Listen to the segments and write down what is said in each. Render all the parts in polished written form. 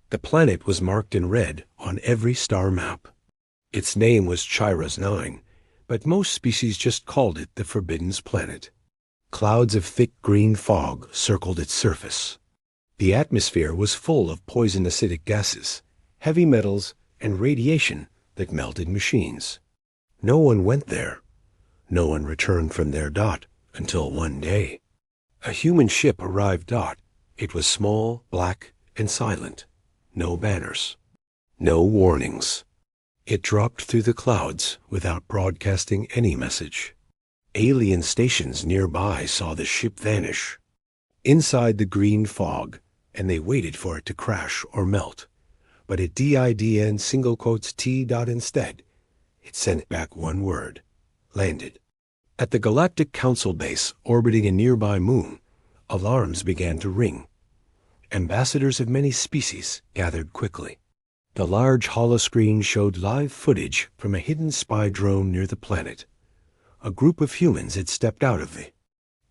The planet was marked in red on every star map. Its name was Chiros 9, but most species just called it the Forbidden Planet. Clouds of thick green fog circled its surface. The atmosphere was full of poison acidic gases, heavy metals, and radiation that melted machines. No one went there. No one returned from their dot until one day. A human ship arrived dot. It was small, black, and silent. No banners. No warnings. It dropped through the clouds without broadcasting any message. Alien stations nearby saw the ship vanish. Inside the green fog, and they waited for it to crash or melt. But it DIDN single quotes T dot instead. It sent back one word. Landed. At the Galactic Council base orbiting a nearby moon, alarms began to ring. Ambassadors of many species gathered quickly. The large holoscreen showed live footage from a hidden spy drone near the planet. A group of humans had stepped out of the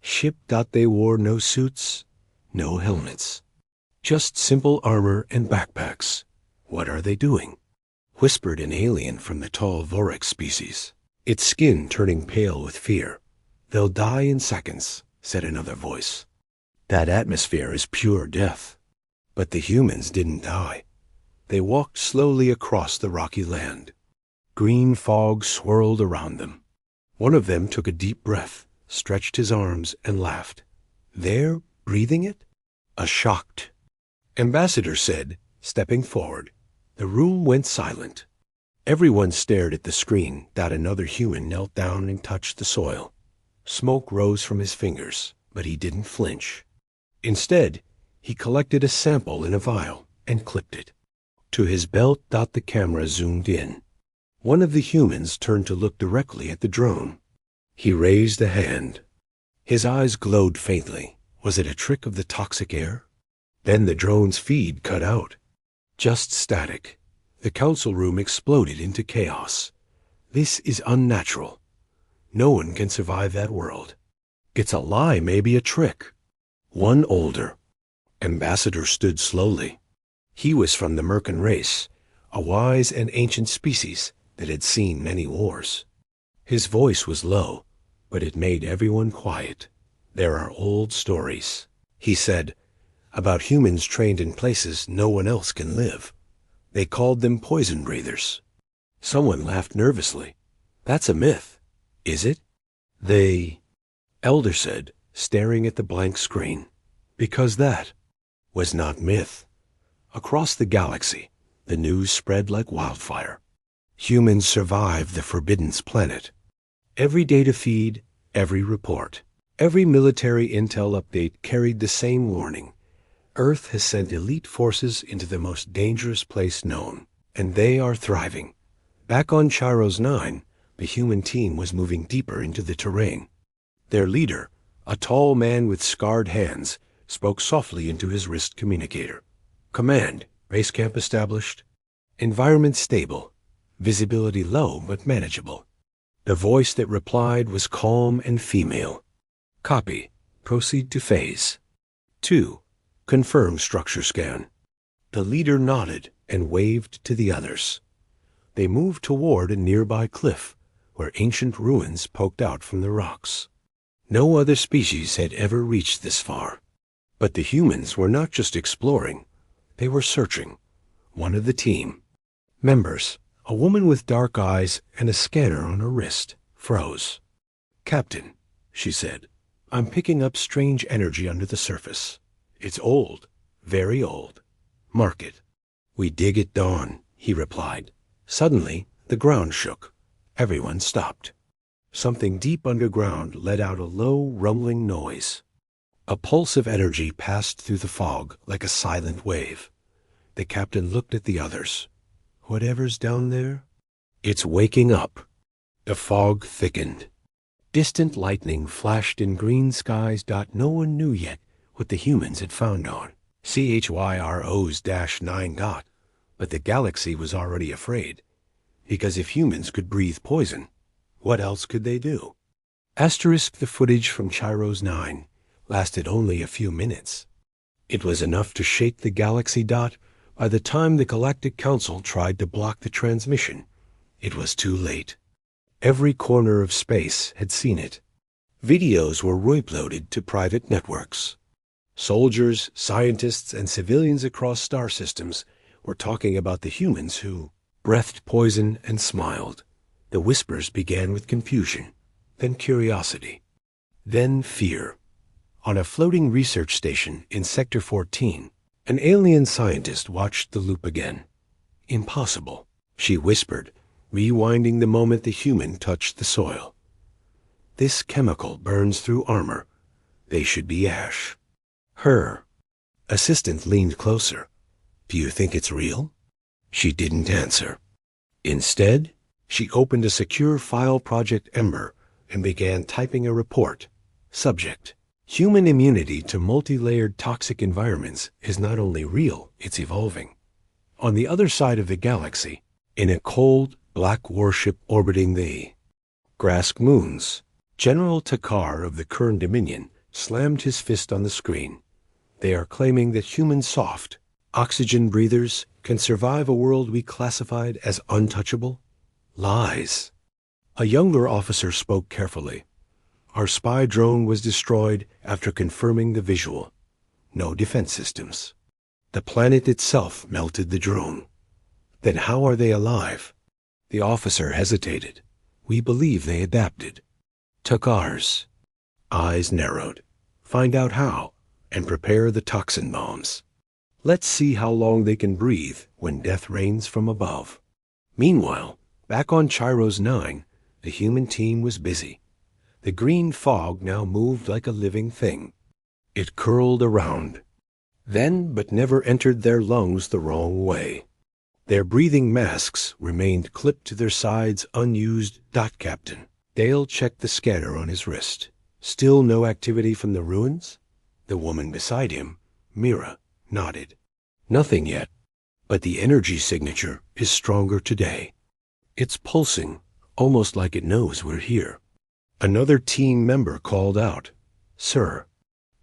ship. They wore no suits, no helmets. Just simple armor and backpacks. What are they doing? Whispered an alien from the tall Vorex species, its skin turning pale with fear. They'll die in seconds, said another voice. That atmosphere is pure death. But the humans didn't die. They walked slowly across the rocky land. Green fog swirled around them. One of them took a deep breath, stretched his arms, and laughed. They're breathing it? A shocked ambassador said, stepping forward. The room went silent. Everyone stared at the screen. Another human knelt down and touched the soil. Smoke rose from his fingers, but he didn't flinch. Instead, he collected a sample in a vial and clipped it to his belt. The camera zoomed in. One of the humans turned to look directly at the drone. He raised a hand. His eyes glowed faintly. Was it a trick of the toxic air? Then the drone's feed cut out. Just static. The council room exploded into chaos. This is unnatural. No one can survive that world. It's a lie, maybe a trick. One older ambassador stood slowly. He was from the Mercan race, a wise and ancient species that had seen many wars. His voice was low, but it made everyone quiet. There are old stories, he said, about humans trained in places no one else can live. They called them poison breathers. Someone laughed nervously. That's a myth, is it? The elder said, staring at the blank screen. Because that was not myth. Across the galaxy, the news spread like wildfire. Humans survived the Forbidden Planet. Every data feed, every report, every military intel update carried the same warning. Earth has sent elite forces into the most dangerous place known, and they are thriving. Back on Chiros 9, the human team was moving deeper into the terrain. Their leader, a tall man with scarred hands, spoke softly into his wrist communicator. Command, base camp established. Environment stable. Visibility low but manageable. The voice that replied was calm and female. Copy. Proceed to phase 2. Confirm structure scan. The leader nodded and waved to the others. They moved toward a nearby cliff where ancient ruins poked out from the rocks. No other species had ever reached this far. But the humans were not just exploring. They were searching. One of the team members, a woman with dark eyes and a scanner on her wrist, froze. Captain, she said, I'm picking up strange energy under the surface. It's old, very old. Mark it. We dig at dawn, he replied. Suddenly, the ground shook. Everyone stopped. Something deep underground let out a low, rumbling noise. A pulse of energy passed through the fog like a silent wave. The captain looked at the others. Whatever's down there? It's waking up. The fog thickened. Distant lightning flashed in green skies. No one knew yet what the humans had found on CHYROs-9. But the galaxy was already afraid. Because if humans could breathe poison, what else could they do? The footage from Chiros 9 lasted only a few minutes. It was enough to shake the galaxy. By the time the Galactic Council tried to block the transmission, it was too late. Every corner of space had seen it. Videos were uploaded to private networks. Soldiers, scientists, and civilians across star systems were talking about the humans who breathed poison and smiled. The whispers began with confusion, then curiosity, then fear. On a floating research station in Sector 14, an alien scientist watched the loop again. Impossible, she whispered, rewinding the moment the human touched the soil. This chemical burns through armor. They should be ash. Her assistant leaned closer. Do you think it's real? She didn't answer. Instead, she opened a secure file Project Ember and began typing a report. Subject: human immunity to multi-layered toxic environments is not only real, it's evolving. On the other side of the galaxy, in a cold, black warship orbiting the Grask moons, General Takar of the Kern Dominion slammed his fist on the screen. They are claiming that human soft, oxygen breathers can survive a world we classified as untouchable? Lies. A younger officer spoke carefully. Our spy drone was destroyed after confirming the visual. No defense systems. The planet itself melted the drone. Then how are they alive? The officer hesitated. We believe they adapted. Takar's eyes narrowed. Find out how, and prepare the toxin bombs. Let's see how long they can breathe when death rains from above. Meanwhile, back on Chiros 9, the human team was busy. The green fog now moved like a living thing. It curled around. Then, but never entered their lungs the wrong way. Their breathing masks remained clipped to their sides unused. Captain Dale checked the scanner on his wrist. Still no activity from the ruins? The woman beside him, Mira, nodded. Nothing yet, but the energy signature is stronger today. It's pulsing, almost like it knows we're here. Another team member called out, Sir,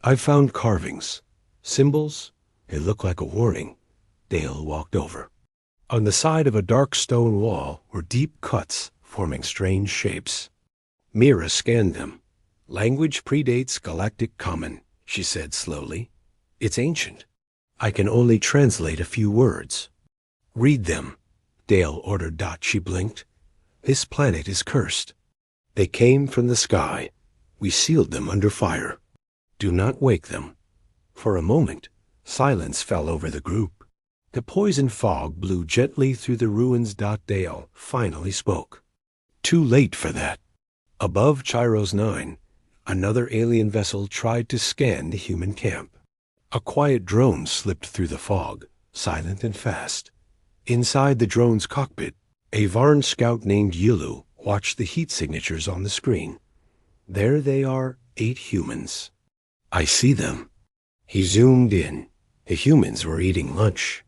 I've found carvings. Symbols? It looked like a warning. Dale walked over. On the side of a dark stone wall were deep cuts forming strange shapes. Mira scanned them. Language predates Galactic Common, she said slowly. It's ancient. I can only translate a few words. Read them, Dale ordered. She blinked. This planet is cursed. They came from the sky. We sealed them under fire. Do not wake them. For a moment, silence fell over the group. The poison fog blew gently through the ruins. Dale finally spoke. Too late for that. Above Chiros 9, another alien vessel tried to scan the human camp. A quiet drone slipped through the fog, silent and fast. Inside the drone's cockpit, a Varn scout named Yilu watched the heat signatures on the screen. There they are, 8 humans. I see them. He zoomed in. The humans were eating lunch.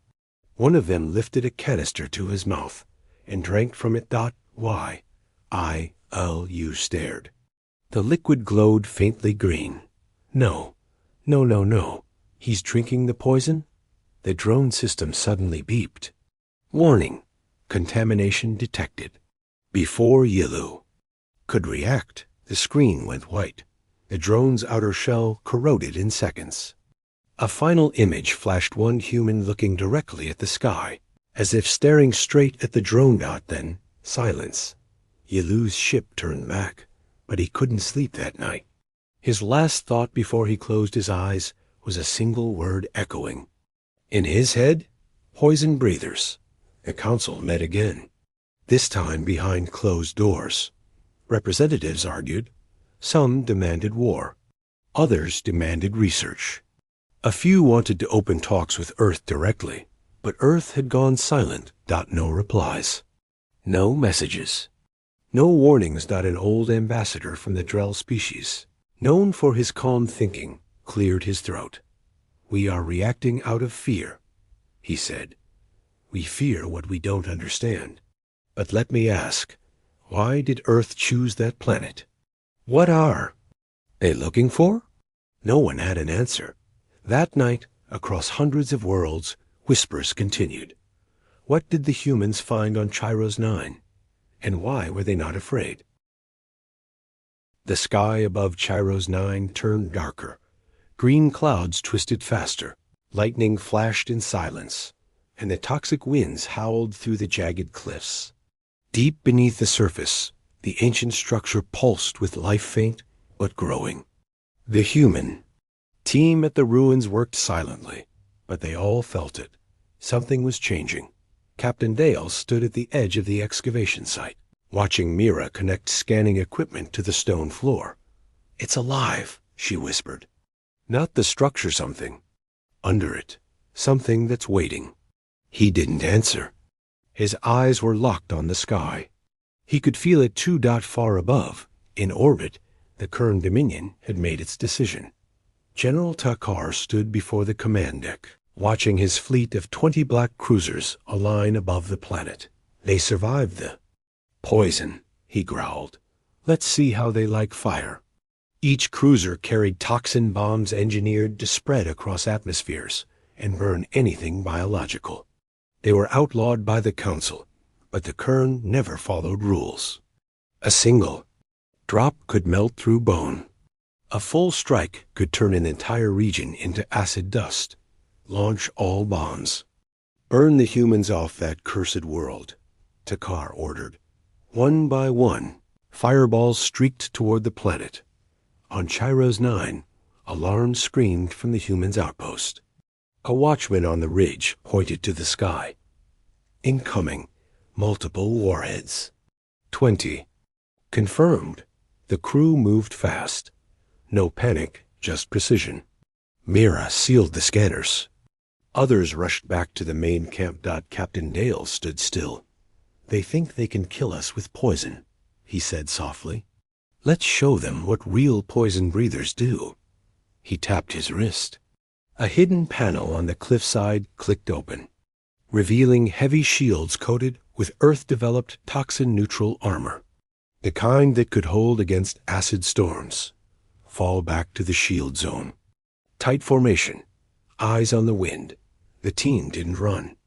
One of them lifted a canister to his mouth and drank from it. Why? Yilu stared. The liquid glowed faintly green. No. He's drinking the poison? The drone system suddenly beeped. Warning. Contamination detected. Before Yilu could react, the screen went white. The drone's outer shell corroded in seconds. A final image flashed one human looking directly at the sky, as if staring straight at the drone. Then, silence. Yilu's ship turned back, but he couldn't sleep that night. His last thought before he closed his eyes was a single word echoing. In his head, poison breathers. The council met again, this time behind closed doors. Representatives argued. Some demanded war. Others demanded research. A few wanted to open talks with Earth directly, but Earth had gone silent. No replies. No messages. No warnings. An old ambassador from the Drell species, known for his calm thinking, cleared his throat. We are reacting out of fear, he said. We fear what we don't understand. But let me ask, why did Earth choose that planet? What are they looking for? No one had an answer. That night, across hundreds of worlds, Whispers continued. What did the humans find on Chiro's 9? And why were they not afraid? The sky above Chiro's 9 turned darker. Green clouds twisted faster. Lightning flashed in silence, and the toxic winds howled through the jagged cliffs. Deep beneath the surface, the ancient structure pulsed with life faint but growing. The human team at the ruins worked silently, but they all felt it. Something was changing. Captain Dale stood at the edge of the excavation site, watching Mira connect scanning equipment to the stone floor. It's alive, she whispered. Not the structure something. Under it, something that's waiting. He didn't answer. His eyes were locked on the sky. He could feel it 2 far above. In orbit, the Kern Dominion had made its decision. General Takar stood before the command deck, watching his fleet of 20 black cruisers align above the planet. They survived the poison, he growled. Let's see how they like fire. Each cruiser carried toxin bombs engineered to spread across atmospheres and burn anything biological. They were outlawed by the Council, but the Kern never followed rules. A single drop could melt through bone. A full strike could turn an entire region into acid dust. Launch all bombs. Burn the humans off that cursed world, Takar ordered. One by one, fireballs streaked toward the planet. On Chiro's 9, alarms screamed from the humans' outpost. A watchman on the ridge pointed to the sky. Incoming, multiple warheads. 20. Confirmed. The crew moved fast. No panic, just precision. Mira sealed the scanners. Others rushed back to the main camp. Captain Dale stood still. They think they can kill us with poison, he said softly. Let's show them what real poison breathers do. He tapped his wrist. A hidden panel on the cliffside clicked open, revealing heavy shields coated with Earth-developed toxin-neutral armor, the kind that could hold against acid storms. Fall back to the shield zone. Tight formation, eyes on the wind. The team didn't run.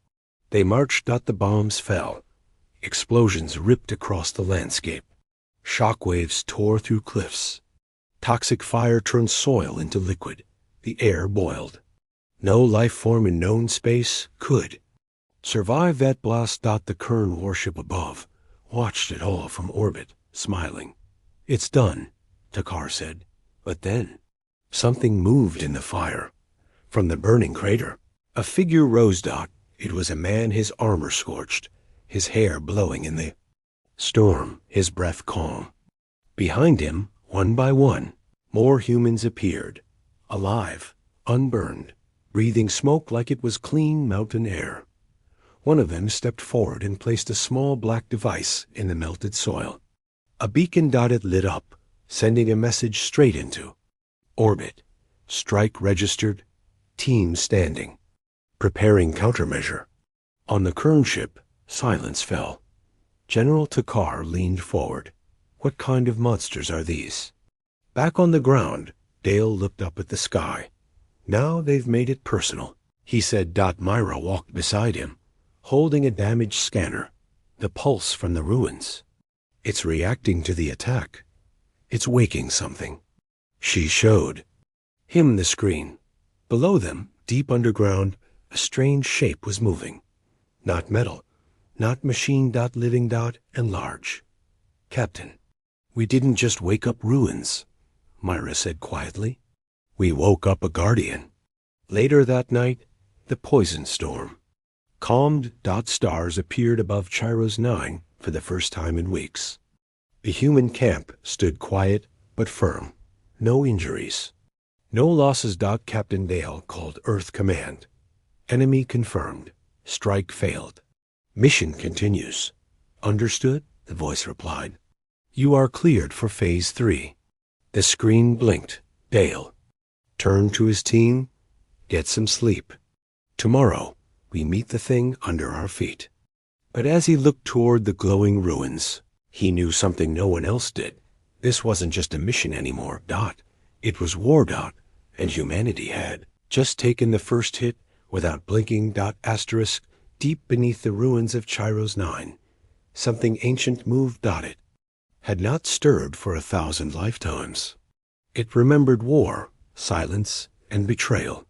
They marched. The bombs fell. Explosions ripped across the landscape. Shockwaves tore through cliffs. Toxic fire turned soil into liquid. The air boiled. No life form in known space could survive that blast. The Kern warship above watched it all from orbit, smiling. It's done, Takar said. But then, something moved in the fire. From the burning crater, a figure rose. It was a man, his armor scorched, his hair blowing in the storm, his breath calm. Behind him, one by one, more humans appeared, alive, unburned, breathing smoke like it was clean mountain air. One of them stepped forward and placed a small black device in the melted soil. A beacon. It lit up, sending a message straight into orbit. Strike registered, team standing, preparing countermeasure. On the Kern ship, silence fell. General Takar leaned forward. What kind of monsters are these? Back on the ground, Dale looked up at the sky. Now they've made it personal, he said. Myra walked beside him, holding a damaged scanner, the pulse from the ruins. It's reacting to the attack. It's waking something. She showed him the screen. Below them, deep underground, a strange shape was moving. Not metal, not machine. Living. And large. Captain, we didn't just wake up ruins, Myra said quietly. We woke up a guardian. Later that night, the poison storm. Calmed. Stars appeared above Chiro's 9 for the first time in weeks. The human camp stood quiet but firm. No injuries. No losses. Captain Dale called Earth Command. Enemy confirmed. Strike failed. Mission continues. Understood? The voice replied. You are cleared for Phase 3. The screen blinked. Dale turned to his team. Get some sleep. Tomorrow, we meet the thing under our feet. But as he looked toward the glowing ruins, he knew something no one else did. This wasn't just a mission anymore. It was war. And humanity had just taken the first hit Without blinking, asterisk, deep beneath the ruins of Chiro's 9, something ancient moved. It had not stirred for 1,000 lifetimes. It remembered war, silence, and betrayal.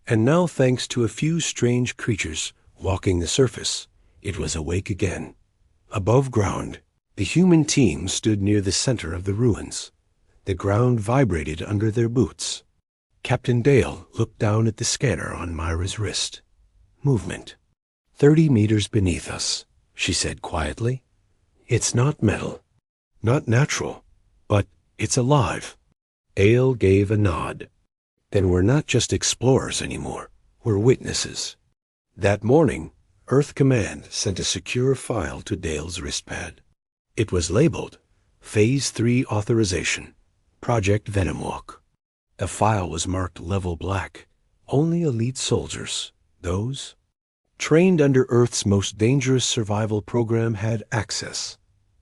And now, thanks to a few strange creatures walking the surface, it was awake again. Above ground, the human team stood near the center of the ruins. The ground vibrated under their boots. Captain Dale looked down at the scanner on Myra's wrist. Movement. 30 meters beneath us, she said quietly. It's not metal, not natural, but it's alive. Ale gave a nod. Then we're not just explorers anymore. We're witnesses. That morning, Earth Command sent a secure file to Dale's wristpad. It was labeled Phase 3 Authorization, Project Venomwalk. The file was marked level black. Only elite soldiers, those trained under Earth's most dangerous survival program, had access.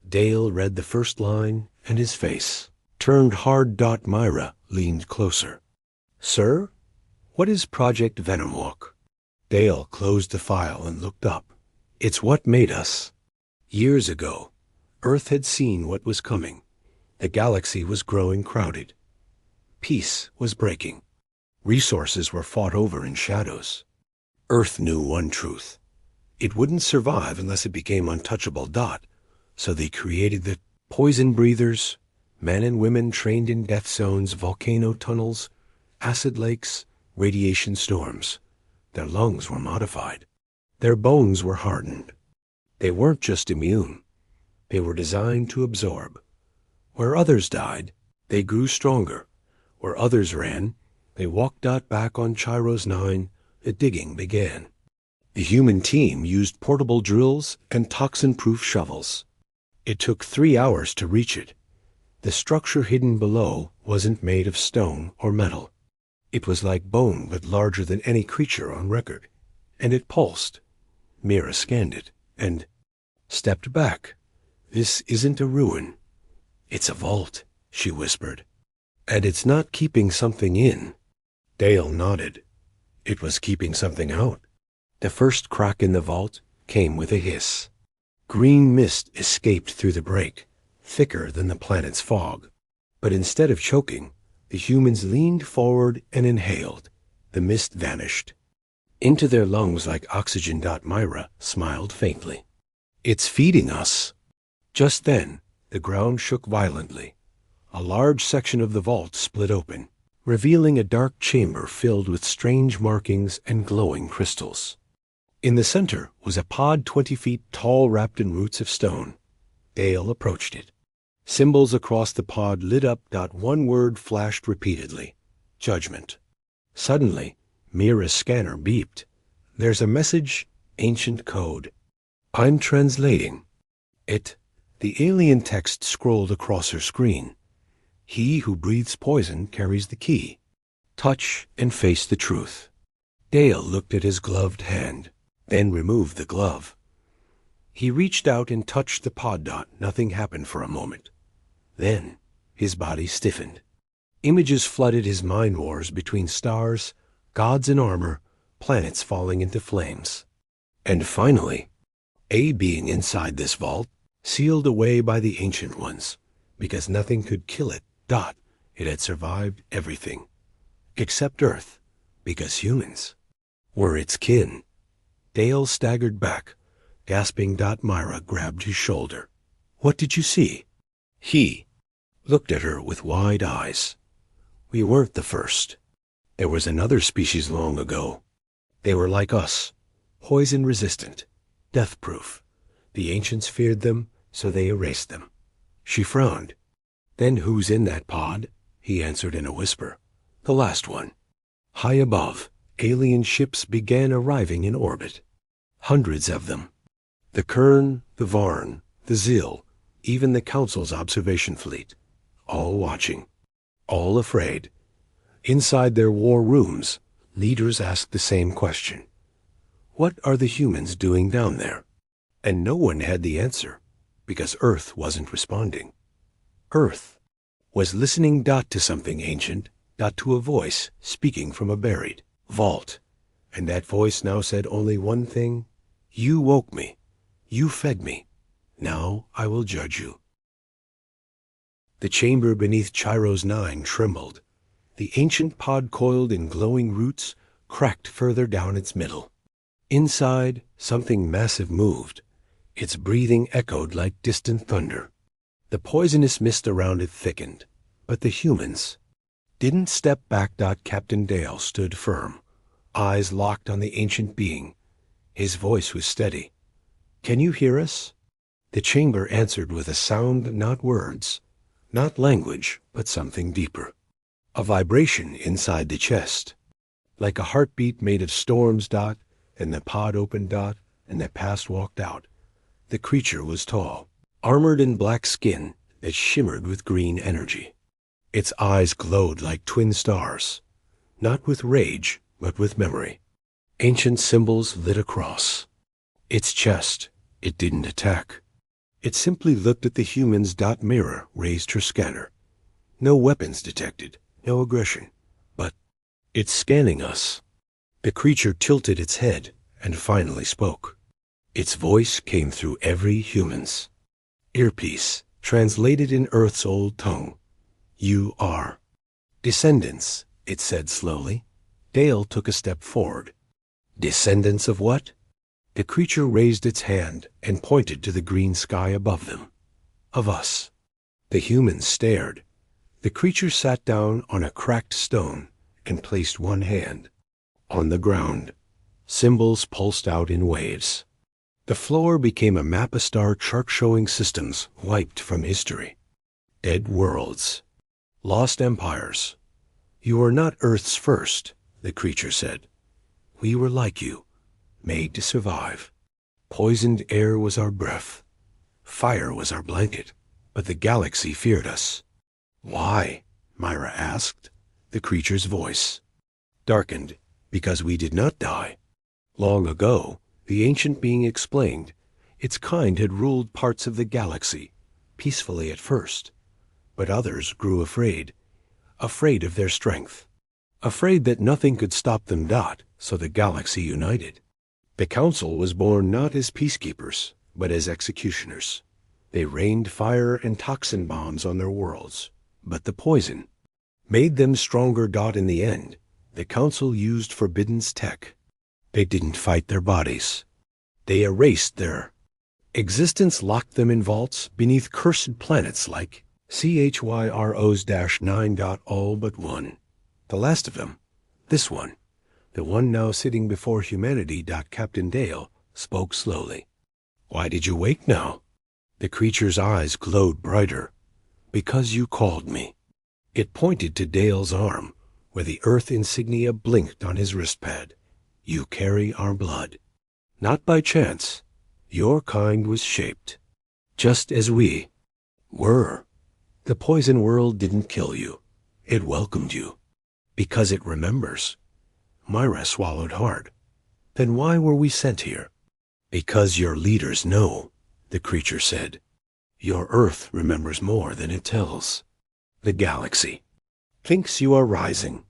Dale read the first line, and his face turned hard. Myra leaned closer. Sir, what is Project Venomwalk? Dale closed the file and looked up. It's what made us. Years ago, Earth had seen what was coming. The galaxy was growing crowded. Peace was breaking. Resources were fought over in shadows. Earth knew one truth. It wouldn't survive unless it became untouchable. So they created the poison breathers, men and women trained in death zones, volcano tunnels, acid lakes, radiation storms. Their lungs were modified. Their bones were hardened. They weren't just immune. They were designed to absorb. Where others died, they grew stronger. Where others ran, they walked. Back on Chiro's 9, the digging began. The human team used portable drills and toxin-proof shovels. It took 3 hours to reach it. The structure hidden below wasn't made of stone or metal. It was like bone, but larger than any creature on record. And it pulsed. Mira scanned it and stepped back. This isn't a ruin. It's a vault, she whispered. And it's not keeping something in. Dale nodded. It was keeping something out. The first crack in the vault came with a hiss. Green mist escaped through the break, thicker than the planet's fog. But instead of choking, the humans leaned forward and inhaled. The mist vanished. Into their lungs like oxygen. Myra smiled faintly. It's feeding us. Just then, the ground shook violently. A large section of the vault split open, revealing a dark chamber filled with strange markings and glowing crystals. In the center was a pod 20 feet tall, wrapped in roots of stone. Dale approached it. Symbols across the pod lit up. One word flashed repeatedly. Judgment. Suddenly, Mira's scanner beeped. There's a message, ancient code. I'm translating. The alien text scrolled across her screen. He who breathes poison carries the key. Touch and face the truth. Dale looked at his gloved hand, then removed the glove. He reached out and touched the pod. Nothing happened for a moment. Then, his body stiffened. Images flooded his mind. Wars between stars, gods in armor, planets falling into flames. And finally, a being inside this vault, sealed away by the Ancient Ones, because nothing could kill it. It had survived everything, except Earth, because humans were its kin. Dale staggered back, gasping. Myra grabbed his shoulder. What did you see? He looked at her with wide eyes. We weren't the first. There was another species long ago. They were like us, poison-resistant, death-proof. The ancients feared them, so they erased them. She frowned. Then who's in that pod? He answered in a whisper. The last one. High above, alien ships began arriving in orbit. Hundreds of them. The Kern, the Varn, the Zil, even the Council's observation fleet. All watching. All afraid. Inside their war rooms, leaders asked the same question. What are the humans doing down there? And no one had the answer, because Earth wasn't responding. Earth was listening. To something ancient. To a voice speaking from a buried vault. And that voice now said only one thing. You woke me. You fed me. Now I will judge you. The chamber beneath Chiro's 9 trembled. The ancient pod coiled in glowing roots cracked further down its middle. Inside, something massive moved. Its breathing echoed like distant thunder. The poisonous mist around it thickened. But the humans didn't step back. Captain Dale stood firm, eyes locked on the ancient being. His voice was steady. Can you hear us? The chamber answered with a sound, not words, not language, but something deeper. A vibration inside the chest, like a heartbeat made of storms. And the pod opened. And the past walked out. The creature was tall, armored in black skin that shimmered with green energy. Its eyes glowed like twin stars, not with rage, but with memory. Ancient symbols lit across. Its chest, it didn't attack. It simply looked at the humans. Mirror raised her scanner. No weapons detected, no aggression, but it's scanning us. The creature tilted its head and finally spoke. Its voice came through every human's earpiece, translated in Earth's old tongue. You are descendants, it said slowly. Dale took a step forward. Descendants of what? The creature raised its hand and pointed to the green sky above them. Of us. The humans stared. The creature sat down on a cracked stone and placed one hand on the ground. Symbols pulsed out in waves. The floor became a map of star chart showing systems wiped from history. Dead worlds. Lost empires. You are not Earth's first, the creature said. We were like you, made to survive. Poisoned air was our breath. Fire was our blanket, but the galaxy feared us. Why? Myra asked. The creature's voice darkened. Because we did not die. Long ago, the ancient being explained, its kind had ruled parts of the galaxy, peacefully at first. But others grew afraid of their strength, afraid that nothing could stop them. So the galaxy united. The council was born not as peacekeepers, but as executioners. They rained fire and toxin bombs on their worlds, but the poison made them stronger. In the end, the council used Forbidden's tech. They didn't fight their bodies. They erased their existence, locked them in vaults beneath cursed planets like CHYROs-9. All but one. The last of them, this one, the one now sitting before humanity. Captain Dale spoke slowly. Why did you wake now? The creature's eyes glowed brighter. Because you called me. It pointed to Dale's arm, where the Earth insignia blinked on his wristpad. You carry our blood. Not by chance. Your kind was shaped, just as we were. The poison world didn't kill you. It welcomed you. Because it remembers. Myra swallowed hard. Then why were we sent here? Because your leaders know, the creature said. Your Earth remembers more than it tells. The galaxy thinks you are rising,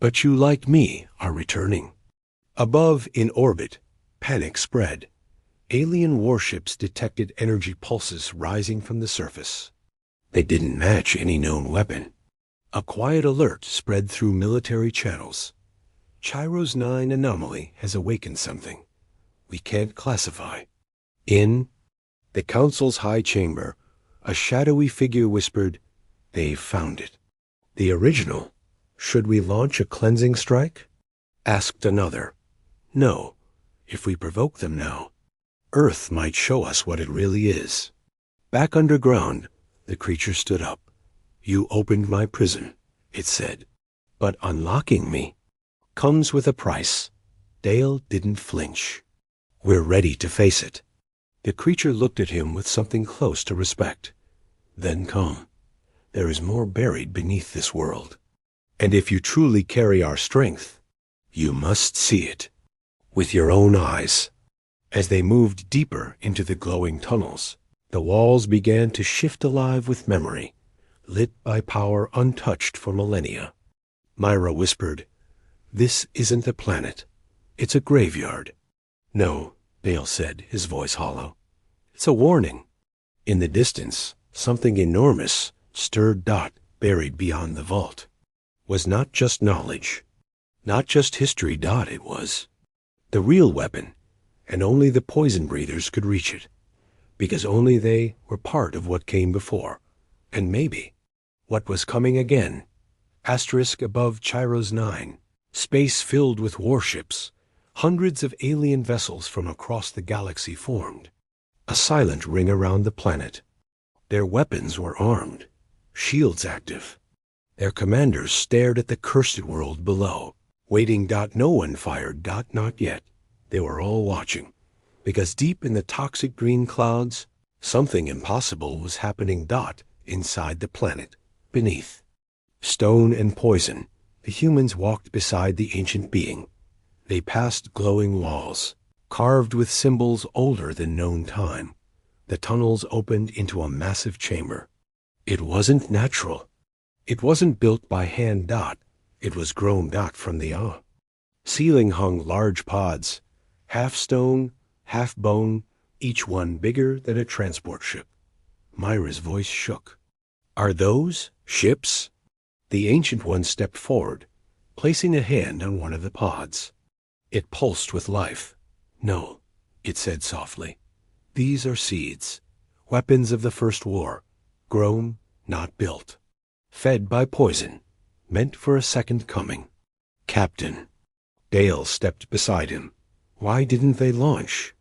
but you, like me, are returning. Above, in orbit, panic spread. Alien warships detected energy pulses rising from the surface. They didn't match any known weapon. A quiet alert spread through military channels. Chiro's 9 anomaly has awakened something we can't classify. In the council's high chamber, a shadowy figure whispered, They've found it. The original. Should we launch a cleansing strike? Asked another. No. If we provoke them now, Earth might show us what it really is. Back underground, the creature stood up. You opened my prison, it said. But unlocking me comes with a price. Dale didn't flinch. We're ready to face it. The creature looked at him with something close to respect. Then come. There is more buried beneath this world. And if you truly carry our strength, you must see it with your own eyes. As they moved deeper into the glowing tunnels, the walls began to shift alive with memory, lit by power untouched for millennia. Myra whispered, This isn't a planet. It's a graveyard. No, Dale said, his voice hollow. It's a warning. In the distance, something enormous stirred Dot, buried beyond the vault. Was not just knowledge, not just history. Dot, it was the real weapon, and only the poison breathers could reach it, because only they were part of what came before, and maybe what was coming again. Asterisk above Chiros 9, space filled with warships. Hundreds of alien vessels from across the galaxy formed, a silent ring around the planet. Their weapons were armed, shields active. Their commanders stared at the cursed world below, waiting. No one fired. Not yet. They were all watching, because deep in the toxic green clouds, something impossible was happening. Inside the planet, beneath stone and poison, the humans walked beside the ancient being. They passed glowing walls, carved with symbols older than known time. The tunnels opened into a massive chamber. It wasn't natural. It wasn't built by hand. It was grown. From the ceiling hung large pods, half stone, half bone, each one bigger than a transport ship. Myra's voice shook. Are those ships? The Ancient One stepped forward, placing a hand on one of the pods. It pulsed with life. No, it said softly. These are seeds, weapons of the First War, grown, not built, fed by poison, meant for a second coming. Captain. Dale stepped beside him. Why didn't they launch?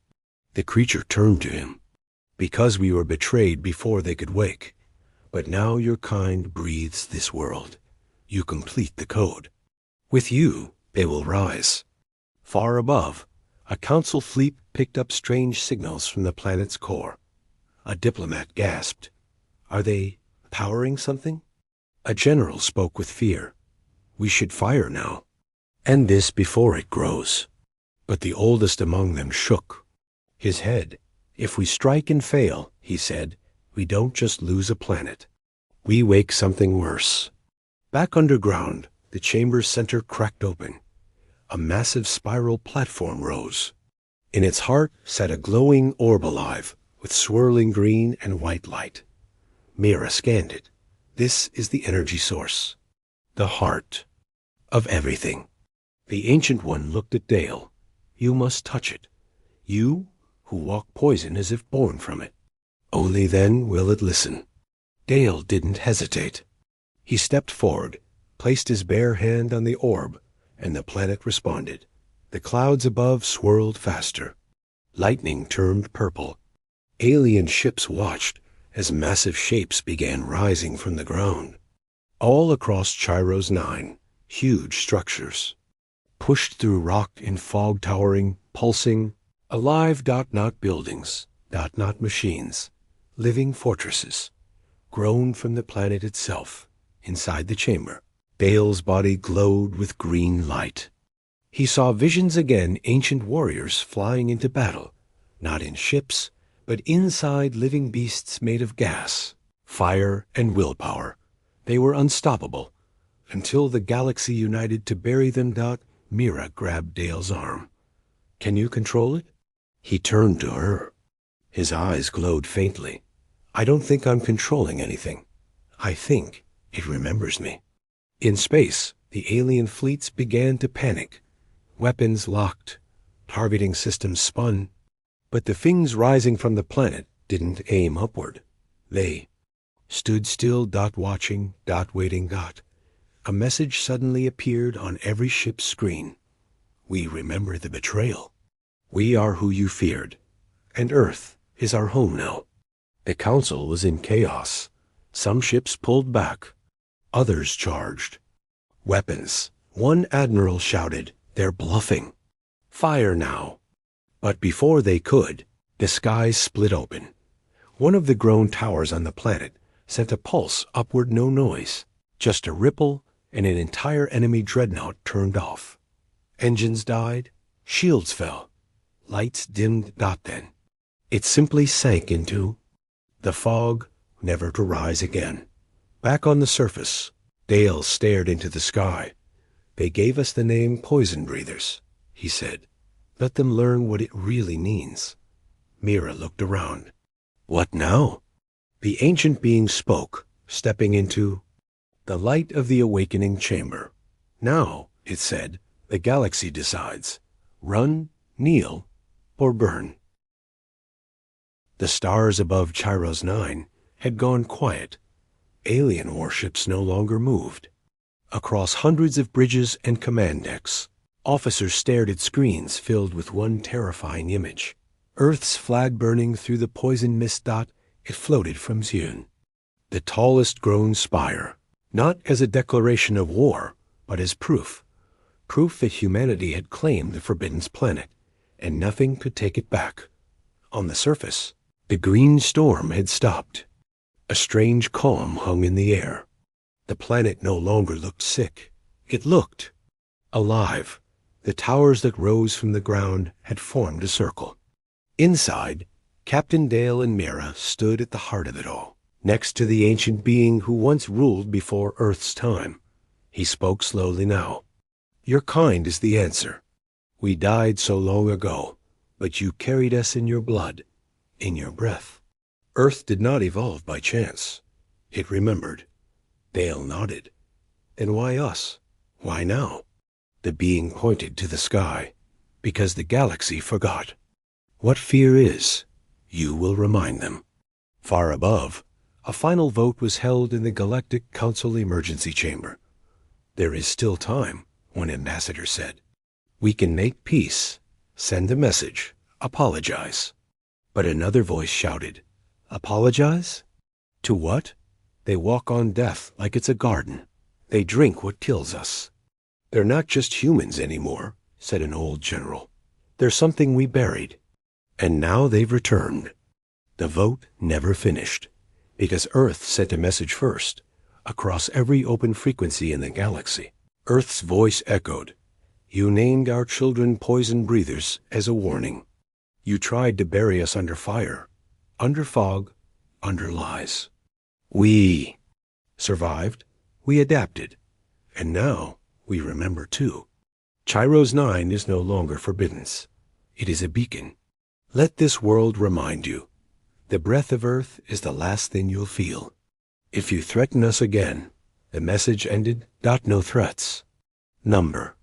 The creature turned to him. Because we were betrayed before they could wake. But now your kind breathes this world. You complete the code. With you, they will rise. Far above, a council fleet picked up strange signals from the planet's core. A diplomat gasped. Are they powering something? A general spoke with fear. We should fire now. And this before it grows. But the oldest among them shook his head. If we strike and fail, he said, we don't just lose a planet. We wake something worse. Back underground, the chamber's center cracked open. A massive spiral platform rose. In its heart sat a glowing orb alive, with swirling green and white light. Mira scanned it. This is the energy source. The heart of everything. The Ancient One looked at Dale. You must touch it. You, who walk poison as if born from it. Only then will it listen. Dale didn't hesitate. He stepped forward, placed his bare hand on the orb, and the planet responded. The clouds above swirled faster. Lightning turned purple. Alien ships watched as massive shapes began rising from the ground. All across Chiros 9, huge structures. Pushed through rock in fog towering, pulsing, alive. Not buildings, not machines, living fortresses, grown from the planet itself. Inside the chamber, Dale's body glowed with green light. He saw visions again, ancient warriors flying into battle, not in ships, but inside living beasts made of gas, fire, and willpower. They were unstoppable, until the galaxy united to bury them. Mira grabbed Dale's arm. Can you control it? He turned to her. His eyes glowed faintly. I don't think I'm controlling anything. I think it remembers me. In space, the alien fleets began to panic. Weapons locked. Targeting systems spun. But the things rising from the planet didn't aim upward. They stood still. Watching. Waiting. A message suddenly appeared on every ship's screen. We remember the betrayal. We are who you feared. And Earth is our home now. The council was in chaos. Some ships pulled back. Others charged. Weapons. One admiral shouted, they're bluffing. Fire now. But before they could, the skies split open. One of the grown towers on the planet sent a pulse upward. No noise, just a ripple, and an entire enemy dreadnought turned off. Engines died, shields fell, lights dimmed. Then it simply sank into the fog, never to rise again. Back on the surface, Dale stared into the sky. They gave us the name Poison Breathers, he said. Let them learn what it really means. Mira looked around. What now? The ancient being spoke, stepping into the light of the awakening chamber. Now, it said, the galaxy decides. Run, kneel, or burn. The stars above Chiros 9 had gone quiet. Alien warships no longer moved. Across hundreds of bridges and command decks, officers stared at screens filled with one terrifying image. Earth's flag burning through the poison mist dot it floated from Zune. The tallest grown spire, not as a declaration of war, but as proof. Proof that humanity had claimed the Forbidden Planet, and nothing could take it back. On the surface, the green storm had stopped. A strange calm hung in the air. The planet no longer looked sick. It looked alive. The towers that rose from the ground had formed a circle. Inside, Captain Dale and Mira stood at the heart of it all, next to the ancient being who once ruled before Earth's time. He spoke slowly now. Your kind is the answer. We died so long ago, but you carried us in your blood, in your breath. Earth did not evolve by chance. It remembered. Dale nodded. Then why us? Why now? The being pointed to the sky, because the galaxy forgot. What fear is, you will remind them. Far above, a final vote was held in the Galactic Council Emergency Chamber. There is still time, one ambassador said. We can make peace, send a message, apologize. But another voice shouted, apologize? To what? They walk on death like it's a garden. They drink what kills us. They're not just humans anymore, said an old general. They're something we buried. And now they've returned. The vote never finished, because Earth sent a message first, across every open frequency in the galaxy. Earth's voice echoed. You named our children poison breathers as a warning. You tried to bury us under fire, under fog, under lies. We survived, we adapted, and now we remember too. Chiros 9 is no longer forbidden. It is a beacon. Let this world remind you, the breath of Earth is the last thing you'll feel. If you threaten us again, the message ended, no threats. Number.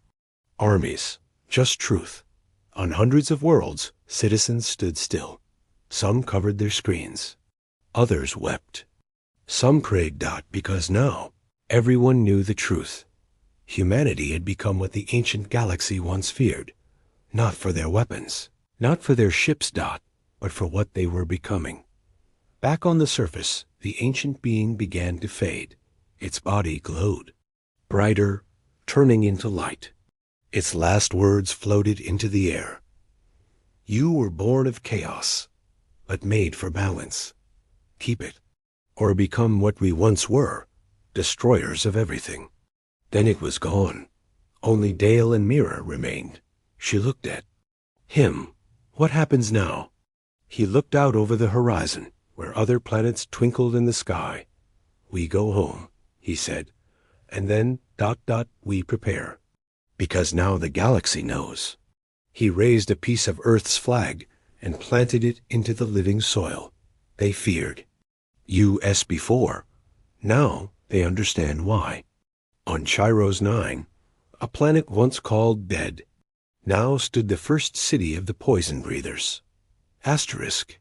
Armies, just truth. On hundreds of worlds, citizens stood still. Some covered their screens. Others wept. Some prayed, because now everyone knew the truth. Humanity had become what the ancient galaxy once feared, not for their weapons, not for their ships, but for what they were becoming. Back on the surface, the ancient being began to fade. Its body glowed, brighter, turning into light. Its last words floated into the air. You were born of chaos, but made for balance. Keep it, or become what we once were, destroyers of everything. Then it was gone. Only Dale and Mira remained. She looked at him. What happens now? He looked out over the horizon, where other planets twinkled in the sky. We go home, he said, and then, we prepare. Because now the galaxy knows. He raised a piece of Earth's flag and planted it into the living soil. They feared. U.S. before. Now they understand why. On Chiros 9, a planet once called dead, now stood the first city of the poison breathers. Asterisk,